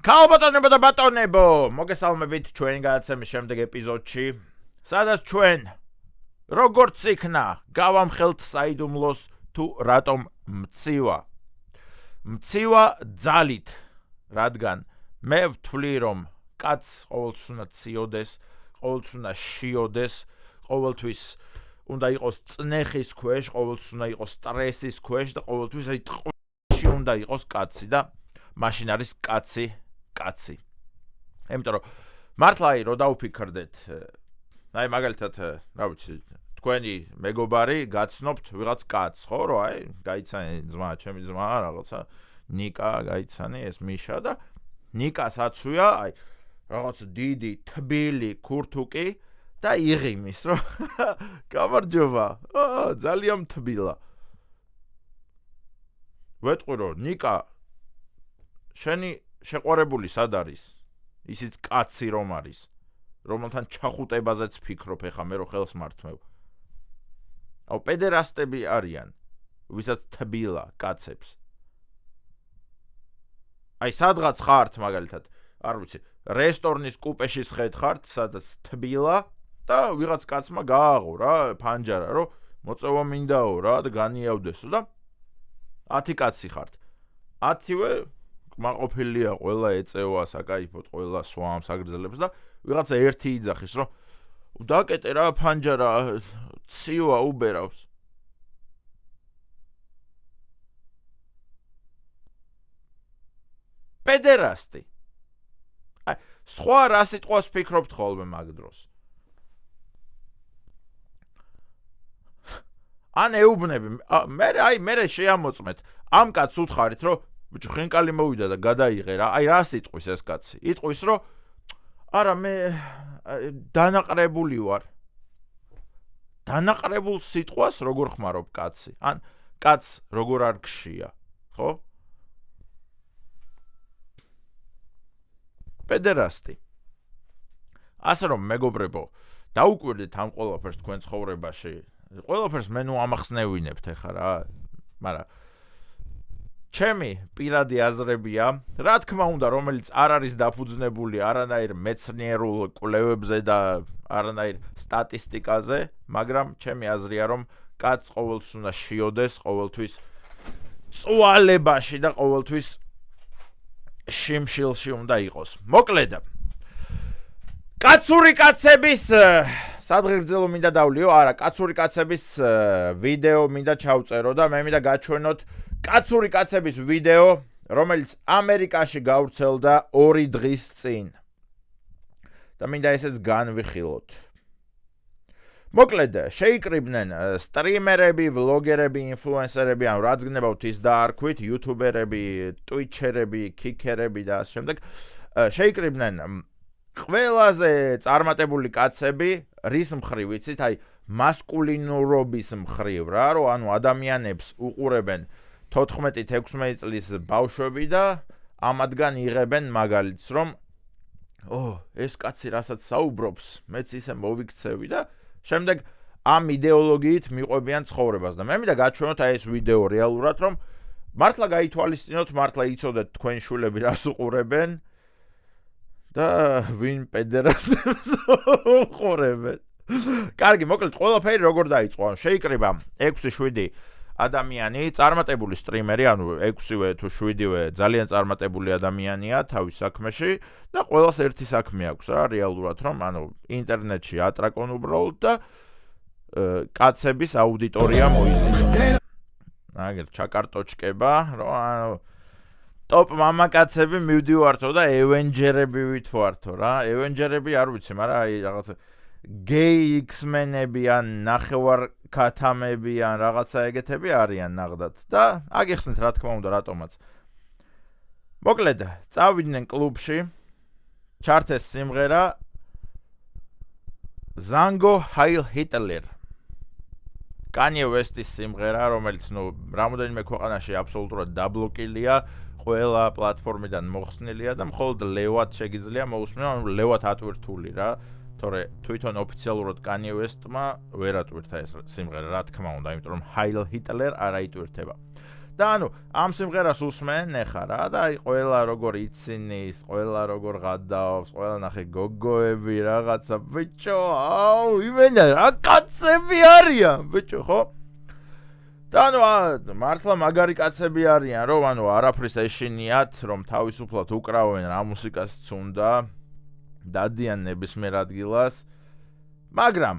Ქალბატონებო და ბატონებო, მოგესალმებით ჩვენ გადაცემის შემდეგ ეპიზოდში, სადაც ჩვენ როგორც იქნა გავამხელთ საიდუმლოს თუ რატომ მცივა. მცივა ძალით, რადგან მე ვთვლი რომ კაცს ყოველთვის უნდა ციოდეს, ყოველთვის უნდა შიოდეს, ყოველთვის უნდა იყოს წნეხის ქვეშ, ყოველთვის უნდა იყოს სტრესის ქვეშ და ყოველთვის აი ტყვეში უნდა იყოს კაცი და მაშინ არის კაცი. Იმიტომ რომ მართლა აი რო დავფიქრდეთ, აი მაგალითად, რა ვიცი, თქვენი მეგობარი გაცნობთ ვიღაც კაცს, ხო, რომ აი გაიცანი ძმა, ჩემი ძმა, რაღაცა ნიკა გაიცანი, ეს მიშა და ნიკას აცვია, აი რაღაც დიდი, თბილი ქურთუკი და იღიმის, რომ გამარჯობა, ძალიან თბილა. ვეტყვი რომ ნიკა შენი შეყვარებული სად არის? ისიც კაცი რომ არის, რომელთან ჩახუტებაზეც ფიქრობ ეხა მე რო ხელს მართმევ. აუ პედერასტები არიან, ვისაც თბილა კაცებს. აი სადღაც ხართ მაგალითად, არ ვიცი, რესტორნის კუპეში სხედხართ, სადაც თბილა და ვიღაც კაცმა გააღო რა, ფანჯარა, რომ მოწევა მინდაო რა და განიავდესო და 10 კაცი ხართ. 10-ვე მაყოფილია, ყველა ეწევა საკაიფოდ, ყველა სვამს აგრძელებს და ვიღაცა ერთი იძახის, რომ დაკეტე რა ფანჯარა, ცივა უბერავს. პედერასტი. აი, სხვა რა სიტყვას ფიქრობთ ხოლმე მაგ დროს. ან ეუბნები, მე შეამოწმეთ, ამ კაცს უთხარით, რომ ბიჭო ხენკალი მოვიდა და გადაიღე რა, აი რა სიტყვის ეს კაცი? იტყვის რომ არა მე დანაყრებული ვარ. დანაყრებულ სიტყვას როგორ ხმარობ კაცი? ან კაცს როგორ არ გშია, ხო? პედერასტი. ასე რომ მეგობრებო, დაუკვირდით ამ ყველაფერს თქვენ ცხოვრებაში. ყველაფერს მე ნუ ამახსნევინებთ ეხა რა, მაგრამ ჩემი პირადი აზრებია, რა თქმა უნდა, რომელიც არ არის დაფუძნებული არანაირ მეცნიერულ კვლევებზე და არანაირ სტატისტიკაზე, მაგრამ ჩემი აზრია, რომ კაცს ყოველთვის უნდა შიოდეს, ყოველთვის წვალებაში და ყოველთვის შიმშილში უნდა იყოს. მოკლედ, კაცური კაცების სადღეგრძელო მინდა დავლიო, არა, კაცური კაცების ვიდეო მინდა ჩავწერო და მე მინდა გაჩვენოთ კაცური კაცების ვიდეო, რომელიც ამერიკაში გავრცელდა 2 დღის წინ. და მინდა ესეც განვიხილოთ. მოკლედ, შეიკრიბნენ სტრიმერები, ვლოგერები, ინფლუენსერები, ან რაც გნებავთ ის დაარქვით, იუთუბერები, ტვიჩერები, კიკერები და ამ შემდეგ. შეიკრიბნენ ყველაზე წარმატებული კაცები, რის მხრივ ვიცით, აი მასკულინურობის მხრივ რა, რომ ანუ ადამიანებს უყურებენ 14-16 წლის ბავშვები და ამათგან იღებენ მაგალითს, რომ ეს კაცი რასაც საუბრობს, მეც ისე მოვიქცევი და შემდეგ ამ იდეოლოგიით მიყვებიან ცხოვრებას. და მე მინდა გაჩვენოთ აი ეს ვიდეო რეალურად, რომ მართლა გაითვალისწინოთ, მართლა იცოდეთ თქვენ შულები რას უყურებენ და ვინ პედერასტებს უყურებენ. კარგი, მოკლედ ყველაფერი როგორ დაიწყო? შეიკრიბა 6-7 ადამიანი, წარმატებული სტრიმერი, ანუ 6-ვე თუ 7-ვე ძალიან წარმატებული ადამიანია თავის საქმეში და ყველას ერთი საქმე აქვს რა, რეალურად რომ, ანუ ინტერნეტში ატრაკონ უბრალოდ და კაცების აუდიტორია მოიზიდო. აგერ ჩაკარტოჩკება, რომ ანუ ტოპ მამაკაცები მივდივართო და ევენჯერები ვითვართო რა. ევენჯერები არ ვიცი, მაგრამ აი რაღაცა გეი X-მენები ან ნახევარ ქათამები ან რაღაცა ეგეთები არიან ნახდათ და აგიხსნით რა თქმა უნდა რატომაც. მოკლედ, წავიდნენ კლუბში, ჩართეს სიმღერა Zango Heil Hitler. Kanye West-ის სიმღერა, რომელიც რამოდენიმე ქვეყანაში აბსოლუტურად დაბლოკილია, ყველა პლატფორმიდან მოხსნილია და მხოლოდ ლევად შეგიძლია მოусმენო, ანუ ლევად ატვირთული რა. თორე თვითონ ოფიციალურად Kanye West-მა ვერ ატვირთა ეს სიმღერა, რა თქმა უნდა, იმიტომ რომ Heil Hitler არ აიტვირთება. და ანუ ამ სიმღერას უსმენ ეხა რა და აი ყველა როგორ ცინის, ყველა როგორ ღადავს, ყველა ნახე გოგოები რაღაცა ბიჭო, აუ იმენა რა კაცები არიან ბიჭო, ხო? და ანუ მართლა მაგარი კაცები არიან, რომ ანუ არაფრის ეშინიათ, რომ თავისუფლად უკრავენ რა მუსიკას უნდა, დადიან ნებისმიერ ადგილას, მაგრამ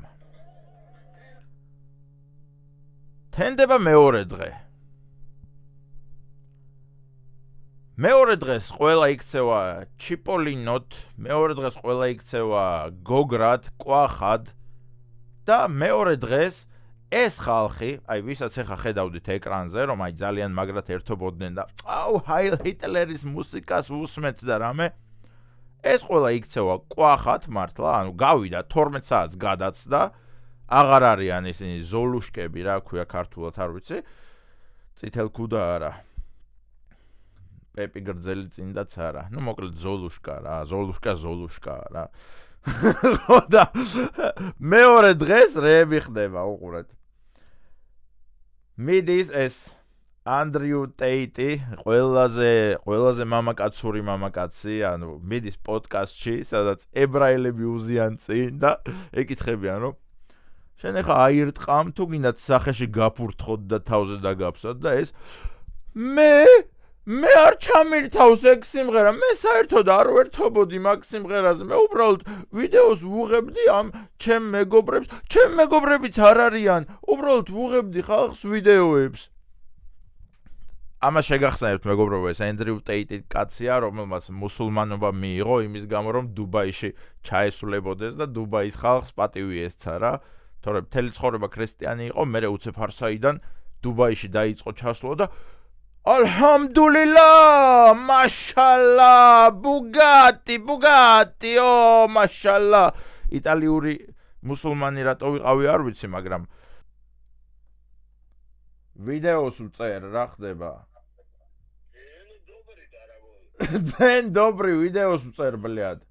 თენდება მეორე დღე. მეორე დღეს ყველა იქცევა ჩიპოლინოთ, მეორე დღეს ყველა იქცევა გოგრად, კვახად და მეორე დღეს ეს ხალხი, აი ვისაც ახლა ხედავდით ეკრანზე, რომ აი ძალიან მაგრად ერთობოდნენ და აუ ჰაილ ჰიტლერის მუსიკას უსმენთ და რამე, ეს ყველა იქცევა კვახად მართლა, ანუ გავიდა 12 საათს გადაცდა, აღარ არიან ისინი ზოლუშკები რა ქვია ქართულად არ ვიცი, წითელ ქუდა არა. პეპი გრძელი წინდაც არა. ნუ მოკლედ ზოლუშკა რა, ზოლუშკა რა. ხო და მეორე დღეს რეები ხდება, უყურეთ. მიდის ეს Andrew Tate, ყველაზე მამაკაცური მამაკაცი, ანუ მიდის პოდკასტში, სადაც ებრაელები უზიან წინ და ეკითხებიან, რომ შენ ახლა აირტყამ თუ გინდათ სახეში გაფურთხოთ და თავზე დაგაფსოთ და ეს მე არ ჩამირთავს ეგ სიმღერა, მე საერთოდ არ ვერთობოდი მაგ სიმღერაზე, მე უბრალოდ ვიდეოს ვუღებდი ამ ჩემ მეგობრებიც არ არიან, უბრალოდ ვუღებდი ხალხს ვიდეოებს. ამას შეგახსენებთ მეგობრებო, ეს Andrew Tate კაცია, რომელმაც მუსულმანობა მიიღო იმის გამო, რომ დუბაიში ჩაესულებოდეს და დუბაის ხალხს პატივი ესცა რა. თორემ მთელი ცხოვრება ქრისტიანი იყო, მერე უცებ არსაიდან დუბაიში დაიწყო ჩასვლა და Alhamdulillah, mashallah, Bugatti, oh, mashallah. იტალიური მუსულმანი რატო ვიყავი არ ვიცი, მაგრამ ვიდეოს უწერ რა ხდება? ძენ დობრი ვიდეოს უწერ ბლიად.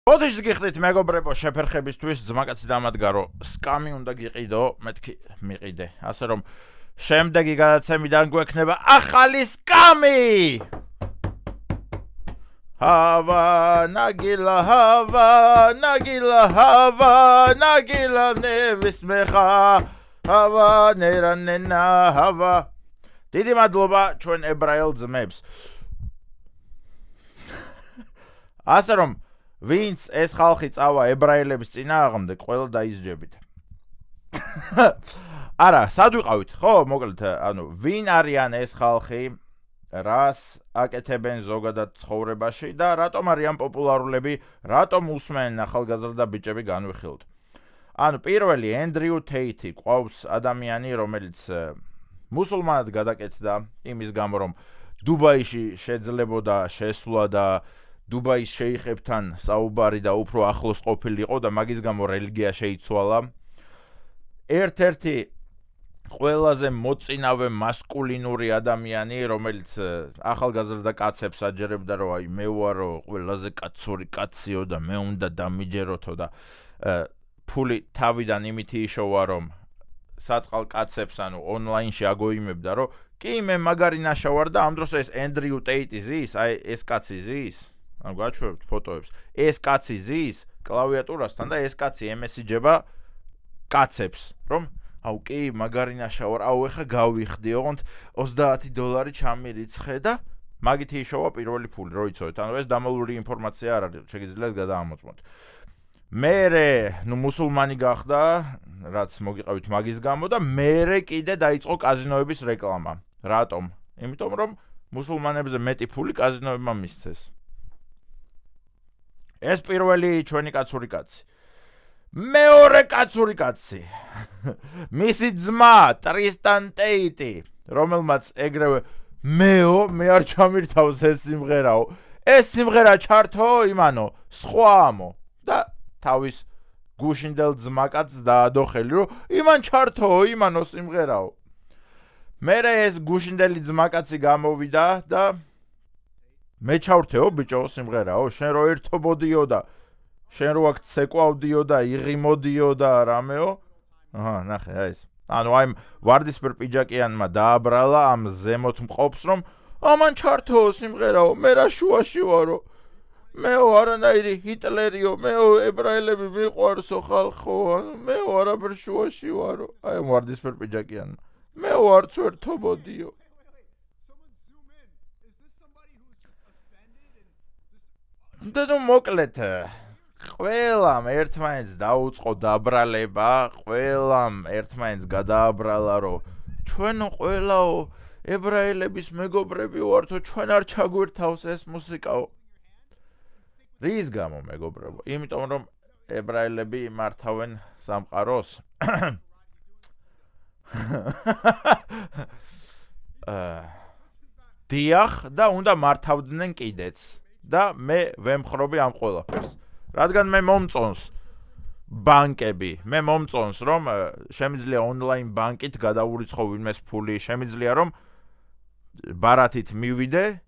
Ოდეშ გიხდით მეგობრებო შეფერხებისთვის ძმაკაცი დამადგა რომ სკამი უნდა გიყიდო, მეთქი მიყიდე. ასე რომ შემდეგი გადაცემიდან გვექნება ახალი სკამი. Hava nagila nevis mecha hava neranena hava. დიდი მადლობა ჩვენ ებრაელ ძმებს. ასე რომ ვინც ეს ხალხი წავა ებრაელების წინააღმდეგ, ყველა დაისჯებით. არა, სად ვიყავით? ხო, მოკლედ, ანუ ვინ არიან ეს ხალხი, რას აკეთებენ ზოგადად ცხოვრებაში და რატომ არიან პოპულარულები, რატომ უსმენ ახალგაზრდა ბიჭები განვიხილოთ. ანუ პირველი Andrew Tate ყავს ადამიანი, რომელიც მუსულმანად გადაკეთდა იმის გამო, რომ დუბაიში შეძლებოდა შესვლა და დუბაის შეიხებთან საუბარი და უფრო ახლოს ყოფილიყო და მაგის გამო რელიგია შეიცვალა. ერთ-ერთი ყველაზე მოწინავე მასკულინური ადამიანი, რომელიც ახალგაზრდა კაცებს აჯერებდა, რომ აი მე ვარო ყველაზე კაცური კაციო და მე უნდა დამიჯეროთო და ფული თავიდან იმითი იშოვა, რომ საწყალ კაცებს ანუ ონლაინში აგოიმებდა, რომ კი მე მაგარი ნაშავარ და ამ დროს ეს Andrew Tate ზის, აი ეს კაცი ზის. ანუ გაჩვევთ ფოტოებს. ეს კაცი ზის კლავიატურასთან და ეს კაცი ემესიჯება კაცებს, რომ აუ კი მაგარი ნაშავარ, აუ ეხა გავიხდი, ოღონდ $30 ჩამირიცხე და მაგით იშოვა პირველი ფული, რო იცოდეთ. ანუ ეს დამალული ინფორმაცია არ არის, შეგიძლიათ გადაამოწმოთ. მერე, ნუ მუსულმანი გახდა, რაც მოგიყავით მაგის გამო და მერე კიდე დაიწყო კაზინოების რეკლამა. რატომ? იმიტომ რომ მუსულმანებზე მეტი ფული კაზინოებმა მისცეს. ეს პირველი ჩვენი კაცური კაცი. მეორე კაცური კაცი. მისი ძმა Tristan Tate, რომელმაც ეგრევე მე არ ჩამირთავს ეს სიმღერაო. ეს სიმღერა ჩართო, იმანო, სხვაამო და თავის გუშინდელ ძმაკაცს დაადო ხელი, რომ იმან ჩართო, იმანო სიმღერაო. მერე ეს გუშინდელი ძმაკაცი გამოვიდა და მე ჩავრთეო ბიჭო სიმღერაო, შენ რო ერთობოდიო და შენ რო აქ ცეკვავდიო და იღიმოდიო და რამეო. აჰა, ნახე, აი ეს. ანუ აი ვარდისფერ პიჯაკიანმა დააბრალა ამ ზემოთ მყოფს, რომ ამან ჩართო სიმღერაო, მე რა შუაში ვარო. მეო არანაირი ჰიტლერიო, მეო ებრაელები მიყვარსო ხალხო, მეო არაფერ შუაში ვარო. აი ამ ვარდისფერ პიჯაკიანმა. მეო არც ვერ თობოდიო. და ნუ მოკლედ ყველამ ერთმანეთს დაუწყო დაბრალება, ყველამ ერთმანეთს გადააბრალა, რომ ჩვენო ყველაო ებრაელების მეგობრები ვართო, ჩვენ არ ჩაგვირთავს ეს მუსიკაო. რის გამო მეგობრებო? იმიტომ რომ ებრაელები მართავენ სამყაროს. დიახ და უნდა მართავდნენ კიდეც. და მე ვემხრობი ამ ყველაფერს. რადგან მე მომწონს ბანკები, მე მომწონს რომ შემიძლია ონლაინ ბანკით გადაურიცხო ვინმეს ფული, შემიძლია რომ ბარათით მივიდე,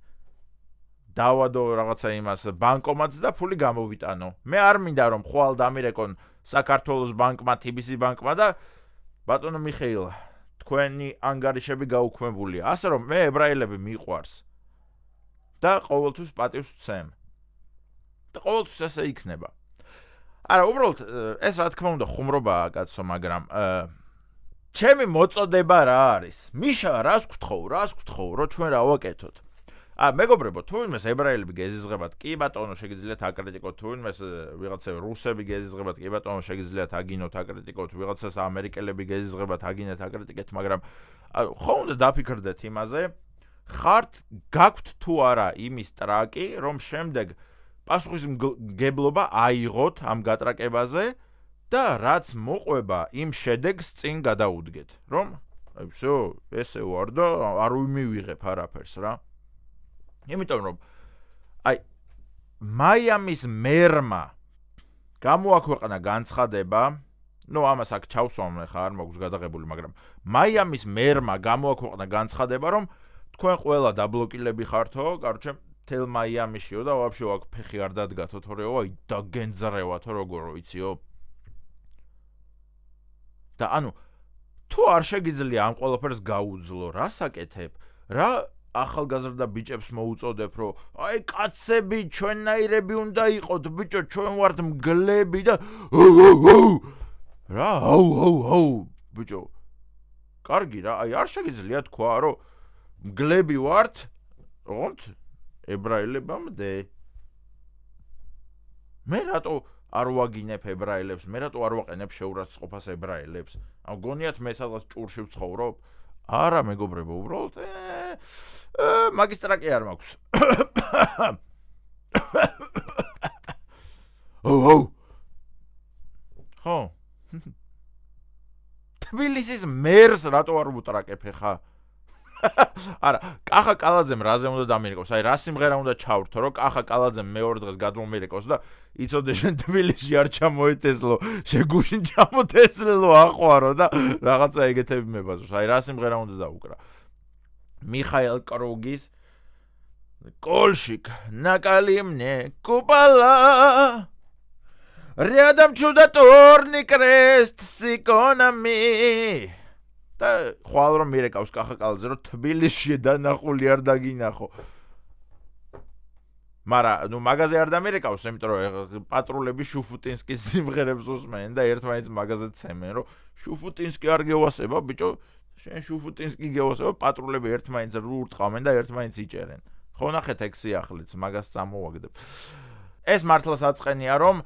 დავადო რაღაცა იმას ბანკომატს და ფული გამოვიტანო. მე არ მინდა რომ ხვალ დამირეკონ საქართველოს ბანკმა, TBC ბანკმა და ბატონო მიხეილ, თქვენი ანგარიშები გაუქმებულია. ასე რომ მე ებრაელები მიყვარს. და ყოველთვის პატივს ვცემ. და ყოველთვის ესე იქნება. არა, უბრალოდ ეს რა თქმა უნდა ხუმრობაა კაცო, მაგრამ ჩემი მოწოდება რა არის? მიშა, რას გთხოვ, რომ ჩვენ რა ვაკეთოთ? მეგობრებო, თუ ვინმეს ებრაელები გეზიზღებათ, კი ბატონო, შეგიძლიათ აკრიტიკოთ, თუ ვინმეს ვიღაცა რუსები გეზიზღებათ, კი ბატონო, შეგიძლიათ აგინოთ, აკრიტიკოთ, ვიღაცას ამერიკელები გეზიზღებათ, აგინეთ, აკრიტიკეთ, მაგრამ ხო უნდა დაფიქრდეთ იმაზე, ხართ გაქვთ თუ არა იმის ტრაკი, რომ შემდეგ პასუხისმგებლობა აიღოთ ამ გატრაკებაზე და რაც მოყვება იმ შედეგს წინ გადაუდგეთ, რომ აი всё, ესე ვარ და არ ვიმივიღებ არაფერს რა. იმიტომ რომ აი მაიამის მერმა გამოაქვეყნა განცხადება, ნუ ამას აქ ჩავსვამ ხა არ მაქვს გადაღებული, მაგრამ მაიამის მერმა გამოაქვეყნა განცხადება, რომ თქვენ ყველა დაბლოკილები ხართო, კაროჩე თელ მაიამიშიო და ვაფშე აქ ფეხი არ დადგათო, თორეო აი დაგენძრევათო როგორ ვიციო. და ანუ თუ არ შეგიძლია ამ ყველაფერს გაუძლო, რა საკეთებ? რა ახალგაზრდა ბიჭებს მოუწოდებ, რომ აი კაცები ჩვენნაირები უნდა იყოთ, ბიჭო, ჩვენ ვართ მგლები და რა აუ ბიჭო. კარგი რა, აი არ შეგიძლია თქვა, რომ მგლები ვართ, ოღონდ ებრაელებამდე. მე რატო არ ვაგინებ ებრაელებს, მე რატო არ ვაყენებ შეურაცხყოფას ებრაელებს? ამ გონიათ მე სადღაც ჭურში ვცხოვრობ? არა მეგობრებო, უბრალოდ მაგისტრაკი არ მაქვს. ხო. თბილისის მერს რატო არ ვუტრაკებ ხა? არა, კახა კალაძემ რაზე უნდა დამირეკოს? აი რა სიმღერა უნდა ჩავრთო, რომ კახა კალაძემ მეორე დღეს გადმომირეკოს და იცოდე შენ თბილისში არ ჩამოეთესლო, შეგუშინ ჩამოთესლო აყვარო და რაღაცა ეგეთები მებაზროს. აი რა სიმღერა უნდა დაუკრა? მიხაილ კრუგის კოლშიკ накалимне купола рядом чудотворный крест с иконами. და ხვალ რომ მირეკავს კახა კალაძე, რომ თბილისში დანახული არ დაგინახო. მაგრამ ნუ მაღაზე არ დამირეკავს, იმიტომ რომ პატრულები შუფუტინსკის სიმღერებს უსმენენ და ერთმანეთს მაღაზე ცემენ, რომ შუფუტინსკი არ გევასება, ბიჭო, შენ შუფუტინსკი გევასება, პატრულები ერთმანეთს ურტყავენ და ერთმანეთს იჭერენ. ხო ნახეთ ეგ სიახლეც, მაგას წამოვაგდებ. ეს მართლა საწყენია, რომ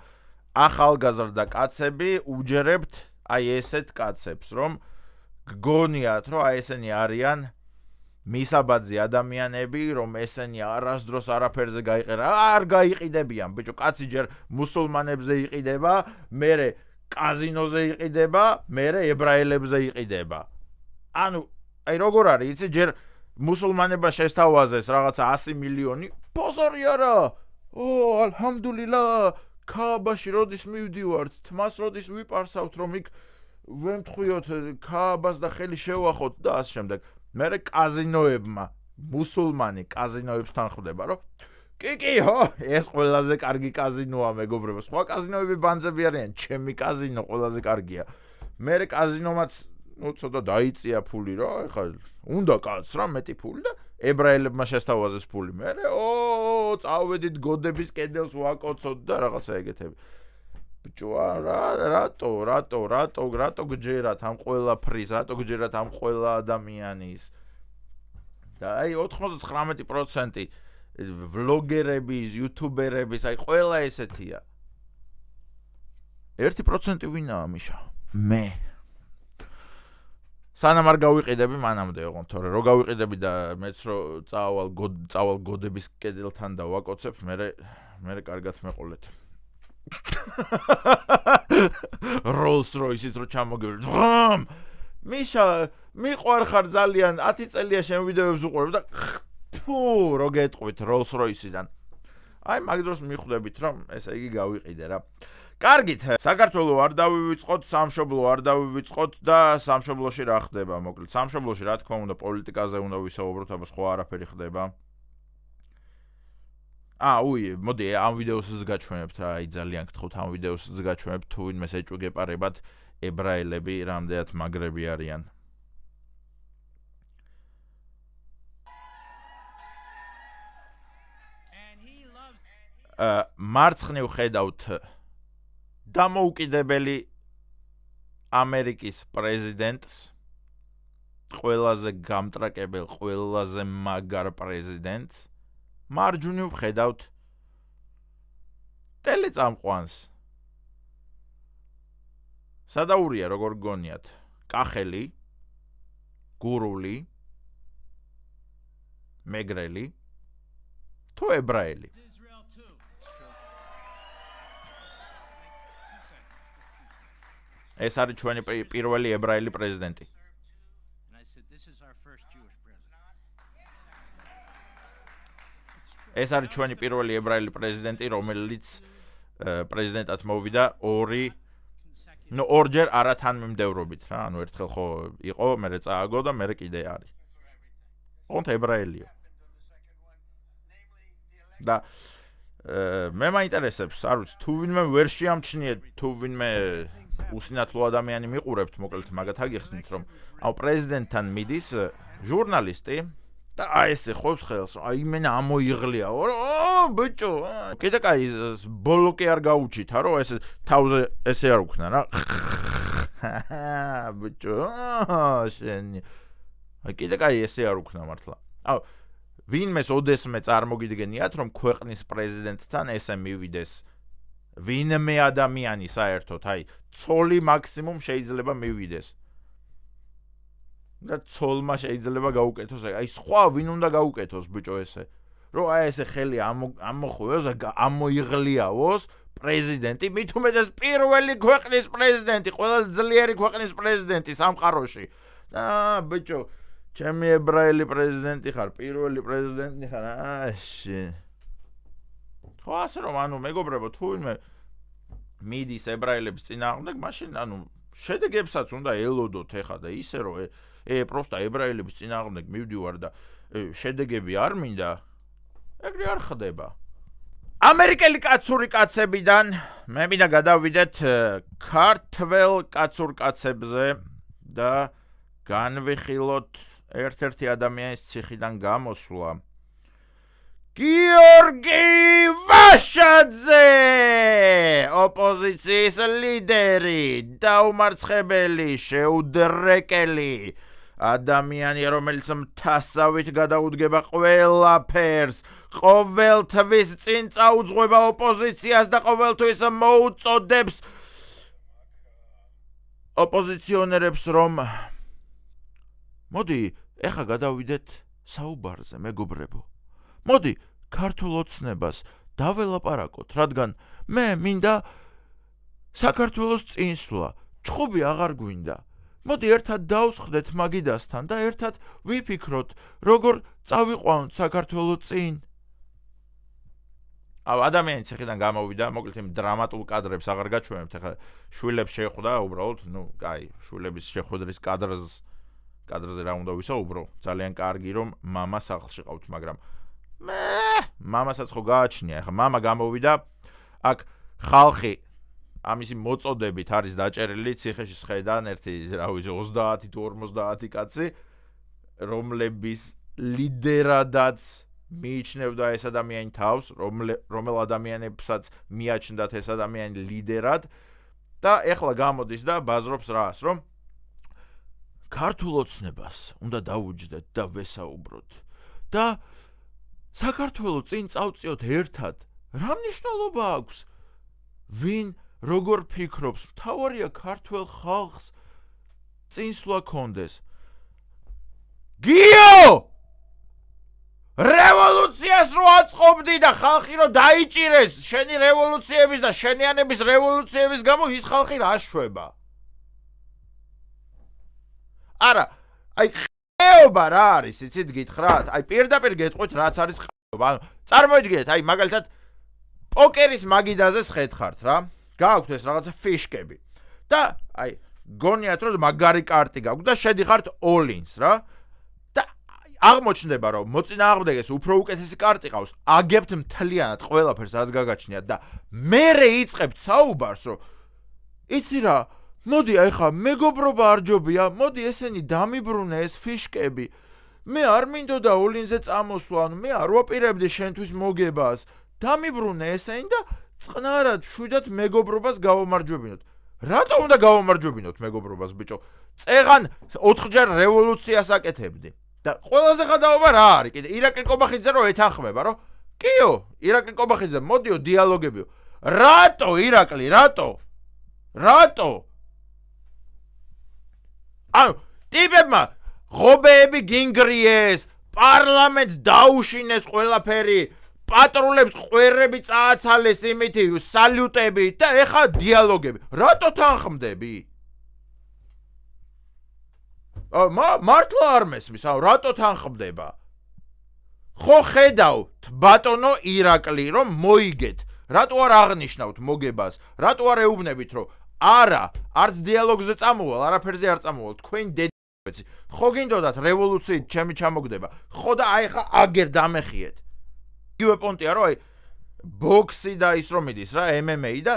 ახალგაზრდა კაცები უჯერებთ აი ესეთ კაცებს, რომ გგონიათ, რომ აი ესენი არიან მისაბაძი ადამიანები, რომ ესენი არასდროს არაფერზე გაიყერა, არ გაიყიდებიან, ბიჭო, კაცი ჯერ მუსულმანებზე იყიდება, მერე კაზინოზე იყიდება, მერე ებრაელებზე იყიდება. ანუ, აი როგორ არის, იცი, ჯერ მუსულმანებმა შესთავაზეს რაღაცა 100 მილიონი, პოზორი არა. ალჰამდულილა, ქააბაში როდის მივდივართ, თმას როდის ვიპარსავთ, რომ იქ ვემთხვიოთ ქააბას და ხელი შევახოთ და ამ შემდეგ. მერე კაზინოებმა, მუსულმანი კაზინოებთან ხვდება, რომ კი, ხო, ეს ყველაზე კარგი კაზინოა, მეგობრებო. სხვა კაზინოები ბანძები არიან, ჩემი კაზინო ყველაზე კარგია. მე კაზინომაც, ცოტა დაიწია ფული რა, ეხლა უნდა კაც რა მეტი ფული და ებრაელებმა შესთავაზეს ფული. მე წავედით გოდების კედელს ვაკოცოთ და რაღაცა ეგეთები. ბიჭო, რატო გჯერათ ამ ყველა ფრის, რატო გჯერათ ამ ყველა ადამიანის. და აი 99% ვლოგერების, იუთუბერების, აი ყველა ესეთია. 1% ვინაა მიშა? მე. სანამ არ გავიყიდები მანამდე ოღონდ, თორე რო გავიყიდები და მეც რო წავალ გოდების კედელთან და ვაკოცებ, მე კარგად მეყოლეთ. Rolls Royce-ით რო ჩამოგევლით. მიშა, მიყვარხარ ძალიან 10 წელია შენ ვიდეოებს უყურებ და რო გეტყვით Rolls Royce-დან. აი მაგ დროს მიხვდებით რომ ესე იგი გავიყიდე რა. კარგით, საქართველოს არ დავივიწყოთ, სამშობლო არ დავივიწყოთ და სამშობლოში რა ხდება, მოკლედ. სამშობლოში რა თქმა უნდა პოლიტიკაზე უნდა ვისაუბროთ, აბა სხვა არაფერი ხდება. მოდი, ამ ვიდეოსაც გაჩვენებთ რა, აი ძალიან გთხოვთ ამ ვიდეოსაც გაჩვენებთ, თუ ვინმე ეჭვი გეპარებათ, ებრაელები რამდენად მაგრები არიან. მარცხნივ ხედავთ დამოუკიდებელი ამერიკის პრეზიდენტს, ყველაზე გამტრაკებელ, ყველაზე მაგარ პრეზიდენტს, მარჯვნივ ხედავთ ტელეწამყვანს. სადაურია როგორ გონიათ? კახელი, გურული, მეგრელი თუ ებრაელი? ეს არის ჩვენი პირველი ებრაელი პრეზიდენტი. ეს არის ჩვენი პირველი ებრაელი პრეზიდენტი, რომელიც პრეზიდენტად მოვიდა ორჯერ არათანმიმდევრობით რა, ანუ ერთხელ ხო იყო, მერე წააგო და მერე კიდე არის. ოღონდ ებრაელია. და მე მაინტერესებს, არ ვიცი, თუ ვინმე ვერ შეამჩნიეთ, თუ ვინმე უსინათლო ადამიანი მიყურებთ, მოკლედ მაგათ აგიხსნით, რომ პრეზიდენტთან მიდის ჟურნალისტი და ესე ხოვს ხელს, იმენა ამოიღლია, ბიჭო, კიდე კაი ბოლოკი არ გაუჩითა, რომ ეს თავზე ესე არ უქნა რა. ბიჭო, შენი. კიდე კაი ესე არ უქნა მართლა. ვინმეს ოდესმე წარმოგიდგენიათ, რომ ქვეყნის პრეზიდენტთან ესე მივიდეს ვინმე ადამიანი საერთოდ, აი, ცოლი მაქსიმუმ შეიძლება მივიდეს. და ცოლმა შეიძლება გაუკეთოს, აი, სხვა ვინ უნდა გაუკეთოს, ბიჭო, ესე. რომ აი ესე ხელი ამოხვევოს, ამოიღლიავოს პრეზიდენტი, მით უმეტეს პირველი ქვეყნის პრეზიდენტი, ყველაზე ძლიერი ქვეყნის პრეზიდენტი სამყაროში. და ბიჭო, ჩემი ებრაელი პრეზიდენტი ხარ, პირველი პრეზიდენტი ხარ, ხო ასე რომ, მეგობრებო, თუ ვინმე მიდის ებრაელების წინააღმდეგ, მაშინ, შედეგებსაც უნდა ელოდოთ ეხა და ისე რომ პროსტა ებრაელების წინააღმდეგ მივდივარ და შედეგები არ მინდა, ეგრე არ ხდება. ამერიკელი კაცური კაცებიდან მე მინდა გადავიდეთ ქართველ კაცურ კაცებზე და განვიხილოთ ერთ-ერთი ადამიანის ციხიდან გამოსვლა. გიორგი ვაშაძე, ოპოზიციის ლიდერი, დაუმარცხებელი, შეუდრეკელი ადამიანი, რომელიც მთასავით გადაუდგება ყველაფერს, ყოველთვის წინ წაუძღვება ოპოზიციას და ყოველთვის მოუწოდებს ოპოზიციონერებს, რომ მოდი, ეხა გადავიდეთ საუბარზე, მეგობრებო. მოდი, ქართულ ოცნებას დაველაპარაკოთ, რადგან მე მინდა საქართველოს წინსვლა, ჩხუბი აღარ გვინდა. მოდი ერთად დავსხდეთ მაგიდასთან და ერთად ვიფიქროთ, როგორ წავიყვანოთ საქართველოს წინ. ადამიანი ციხიდან გამოვიდა, მოკლედ იმ დრამატულ კადრებს აღარ გაჩვენებთ, ახლა შვილებს შეხვდა, უბრალოდ, შვილების შეხვედრის კადრზე რა უნდა ვისაუბრო, ძალიან კარგი რომ მამა სახლში ყავთ, მაგრამ მამასაც ხო გააჩნია, ეხლა მამა გამოვიდა, აქ ხალხი ამისი მოწოდებით არის დაჭერილი ციხეში სხედან ერთი, რა ვიცი, 30 თუ 50 კაცი, რომლების ლიდერადაც მიიჩნევდა ეს ადამიანი თავს, რომელ ადამიანებსაც მიაჩნდათ ეს ადამიანი ლიდერად და ეხლა გამოდის და ბაზრობს რას, რომ ქართულ ოცნებას უნდა დაუჯდეთ და ვესაუბროთ და საქართველოს წინ წავწიოთ ერთად. რა მნიშვნელობა აქვს? ვინ როგორ ფიქრობს? მთავარია ქართველ ხალხს წინსვლა კონდეს. გიო! რევოლუციას რო აწყობდი და ხალხი რო დაიჭირეს შენი რევოლუციების და შენიანების რევოლუციების გამო ის ხალხი რა შვება? არა, აი ხეობა რა არის, იცით გითხრათ? აი პირდაპირ გეტყვით რაც არის ხეობა. ანუ წარმოიდგინეთ, აი მაგალითად პოკერის მაგიდაზე სხედხართ რა. გააქვთ ეს რაღაცა ფიშკები. და აი გონიათ რომ მაგარი კარტი გაქვთ და შედიხართ all-ins რა. აღმოჩნდება რომ მოწინააღმდეგეს უფრო უკეთესი კარტი ყავს, აგებთ მთლიანად ყველაფერს რაც გაგაჩნიათ და მერე იწყებთ საუბარს რომ იცი რა, მოდი ახლა მეგობრობა არ ჯობია, მოდი ესენი დამიბრუნე ეს ფიშკები. მე არ მინდოდა all-inზე წამოსვლა, ანუ მე არ ვაპირებდი შენთვის მოგებას. დამიბრუნე ესენი და წყნარად შვიდად მეგობრობას გავამარჯვებინოთ. რატო უნდა გავამარჯვებინოთ მეგობრობას ბიჭო? წეღან 4ჯერ რევოლუციას აკეთებდი. და ყველაზე ხადაობა რა არის? კიდე ირაკლი კობახიძე რო ეთანხმება, რომ კიო, ირაკლი კობახიძე, მოდიო დიალოგებიო. რატო ირაკლი, რატო? რატო? ანუ ტიპებმა ღობეები გინგრიეს, პარლამენტს დაუშინეს ყველაფერი, პატრულებს ყვერები წააცალეს იმითი სალუტები და ეხა დიალოგები. რატო თანხმდები? მართლა არ მესმის, რატო თანხმდება? ხო ხედავთ ბატონო ირაკლი რომ მოიგეთ. რატო არ აღნიშნავთ მოგებას? რატო არ ეუბნებით რომ არა, არც დიალოგზე წამოვალ, არაფერზე არ წამოვალ, თქვენ დედაცი. ხო გინდოდათ რევოლუციით ჩემი ჩამოგდება. ხო და აი ხა აგერ დამეხიეთ. იგივე პონტია რომ აი ბოქსი და ის რომ მიდის რა, MMA და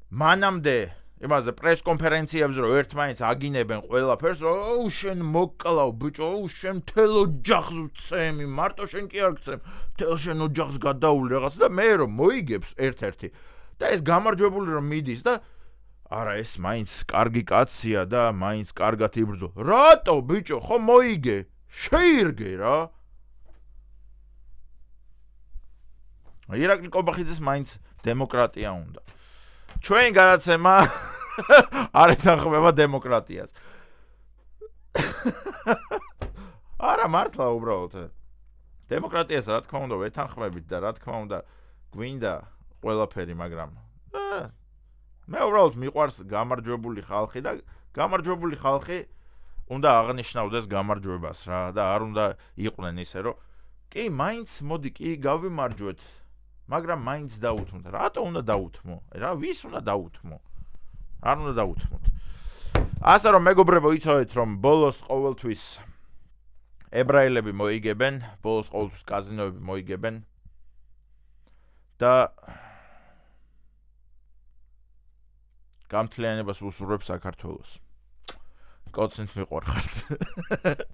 მანამდე იმაზე პრეს კონფერენციებზე რომ ერთმანეთს აგინებენ ყველაფერს, რომ შენ მოკკლავ ბიჭო, შენ მთელ ოჯახს ვცემი, მარტო შენ კი არ გცემ, მთელ შენ ოჯახს გადაული რაღაც და მე რომ მოიგებს ერთ-ერთი და ეს გამარჯვებული რომ მიდის და არა ეს მაინც კარგი კაცია და მაინც კარგად იბრძო. რატო ბიჭო, ხო მოიგე, შეირგე რა. ირაკლი კობახიძეს მაინც დემოკრატია უნდა. ჩვენ გადაცემა არ ეთანხმება დემოკრატიას. არა მართლა უბრალოდ. დემოკრატიას რა თქმა უნდა ვეთანხმებით და რა თქმა უნდა გვინდა ყველაფერი, მაგრამ მე უბრალოდ მიყვარს გამარჯვებული ხალხი და გამარჯვებული ხალხი უნდა აღნიშნავდეს გამარჯვებას რა და არ უნდა იყვნენ ისე რომ კი მაინც მოდი კი გავიმარჯვეთ, მაგრამ მაინც დაუთმოთ. რატო უნდა დაუთმო? რა ვის უნდა დაუთმო? არ უნდა დაუთმოთ. ასე რომ მეგობრებო, იცოდეთ რომ ბოლოს ყოველთვის ებრაელები მოიგებენ, ბოლოს ყოველთვის კაზინოები მოიგებენ და გამთლიანებას უსურვებს საქართველოს. კოცნით მიყვარხართ.